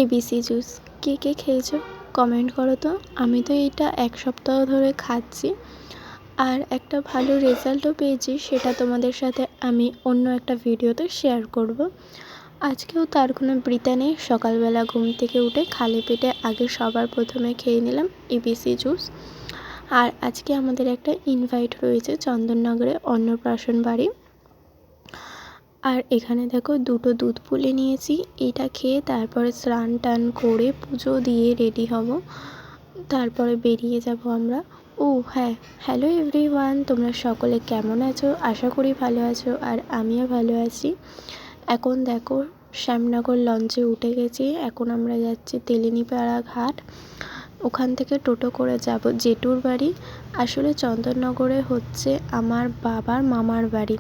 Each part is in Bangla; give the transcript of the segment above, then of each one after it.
এবিসি জুস কে কে খেয়েছো কমেন্ট করো তো। আমি তো এটা এক সপ্তাহ ধরে খাচ্ছি আর একটা ভালো রেজাল্টও পেয়েছি, সেটা তোমাদের সাথে আমি অন্য একটা ভিডিওতে শেয়ার করব। আজকেও তার কোনো বৃথা নেই, সকালবেলা ঘুম থেকে উঠে খালি পেটে আগে সবার প্রথমে খেয়ে নিলাম এবিসি জুস। আর আজকে আমাদের একটা ইনভাইট রয়েছে চন্দননগরে, অন্নপ্রাশন বাড়ি। আর এখানে দেখো দুটো দুধ পুলি নিয়েছি, এটা খেয়ে তারপরে স্নান টান করে পুজো দিয়ে রেডি হব, তারপরে বেরিয়ে যাব আমরা। ও হ্যাঁ, হ্যালো এভরিওয়ান, তোমরা সকলে কেমন আছো? আশা করি ভালো আছো আর আমিও ভালো আছি। এখন দেখো শ্যামনগর লঞ্চে উঠে গেছি, এখন আমরা যাচ্ছি তেলিনীপাড়া ঘাট। ওখান থেকে টোটো করে যাব জেঠুর বাড়ি। আসলে চন্দননগরে হচ্ছে আমার বাবার মামার বাড়ি।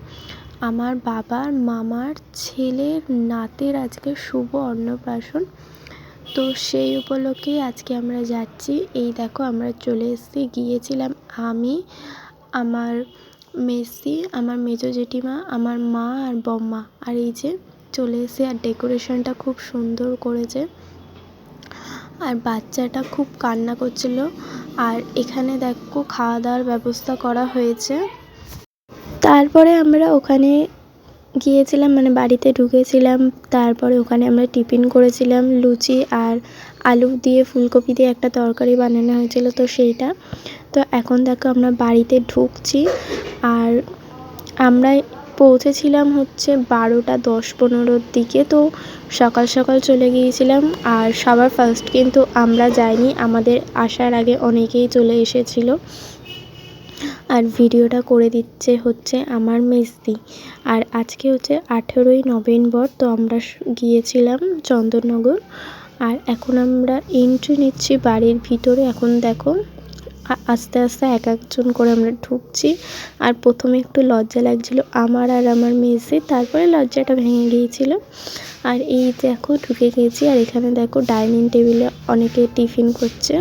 আমার বাবার মামার ছেলের নাতের আজকে শুভ অন্নপ্রাশন, তো সেই উপলক্ষেই আজকে আমরা যাচ্ছি। এই দেখো আমরা চলে এসেছি, গিয়েছিলাম আমি, আমার মেসি, আমার মেজো জেঠিমা, আমার মা আর বম্মা। আর এই যে চলে এসে, আর ডেকোরেশনটা খুব সুন্দর করেছে আর বাচ্চাটা খুব কান্না করছিল। আর এখানে দেখো খাওয়া দাওয়ার ব্যবস্থা করা হয়েছে। তারপরে আমরা ওখানে গিয়েছিলাম, মানে বাড়িতে ঢুকেছিলাম। তারপরে ওখানে আমরা টিফিন করেছিলাম, লুচি আর আলু দিয়ে ফুলকপি দিয়ে একটা তরকারি বানানো হয়েছিল, তো সেইটা। তো এখন দেখো আমরা বাড়িতে ঢুকছি। আর আমরা পৌঁছেছিলাম হচ্ছে 12:10-15 দিকে, তো সকাল সকাল চলে গিয়েছিলাম। আর সবার ফার্স্ট কিন্তু আমরা যাইনি, আমাদের আসার আগে অনেকেই চলে এসেছিলো। আর ভিডিওটা করে দিচ্ছে হচ্ছে আমার মেসদি। আর আজকে হচ্ছে 18ই নভেম্বর, তো আমরা গিয়েছিলাম চন্দননগর। আর এখন আমরা এন্ট্রি নিচ্ছি বাড়ির ভিতরে। এখন দেখো আস্তে আস্তে এক একজন করে আমরা ঢুকছি। আর প্রথমে একটু লজ্জা লাগছিল আমার আর আমার মেসে, তারপরে লজ্জাটা ভেঙে গিয়েছিল। আর এই দেখো ঢুকে গিয়েছি। আর এখানে দেখো ডাইনিং টেবিলে অনেকে টিফিন করছে,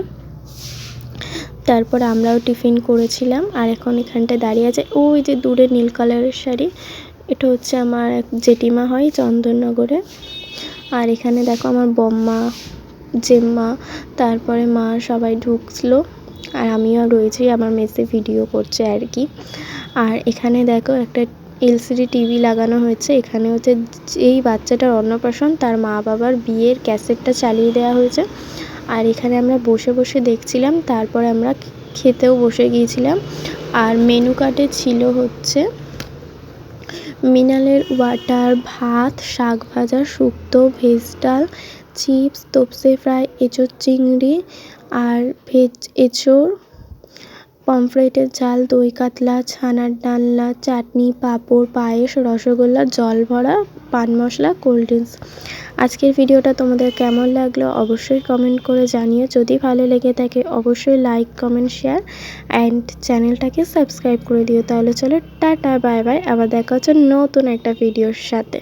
তারপর আমরাও টিফিন করেছিলাম। আর এখন এখানটায় দাঁড়িয়ে আছে ওই যে দূরে নীল কালারের শাড়ি, এটা হচ্ছে আমার এক জেঠিমা হয় চন্দননগরে। আর এখানে দেখো আমার বম্মা, জেম্মা, তারপরে মা সবাই ঢুকলো। আর আমিও রয়েছি, আমার মেসে ভিডিও করছে আর কি। আর এখানে দেখো একটা এলসিডি টিভি লাগানো হয়েছে। এখানে হচ্ছে এই বাচ্চাটার অন্নপ্রাশন, তার মা বাবার বিয়ের ক্যাসেটটা চালিয়ে দেওয়া হয়েছে। আর এখানে আমরা বসে বসে দেখছিলাম, তারপরে আমরা খেতেও বসে গিয়েছিলাম। আর মেনু কার্ডে ছিল হচ্ছে মিনারেল ওয়াটার, ভাত, শাক ভাজা, শুক্তো, ভেজ ডাল, চিপস, তোপসে ফ্রাই, এঁচোড় চিংড়ি আর ভেজ এঁচোড়, পমফ্রেটের ঝাল, দই কাতলা, ছানার ডালনা, চাটনি, পাঁপড়, পায়েস, রসগোল্লা, জল ভরা, পান মশলা, কোল্ড ড্রিঙ্কস। আজকের ভিডিওটা তোমাদের কেমন লাগলো অবশ্যই কমেন্ট করে জানিও। যদি ভালো লেগে থাকে অবশ্যই লাইক, কমেন্ট, শেয়ার অ্যান্ড চ্যানেলটাকে সাবস্ক্রাইব করে দিও। তাহলে চলো টাটা, বাই বাই, আবার দেখা হচ্ছে নতুন একটা ভিডিওর সাথে।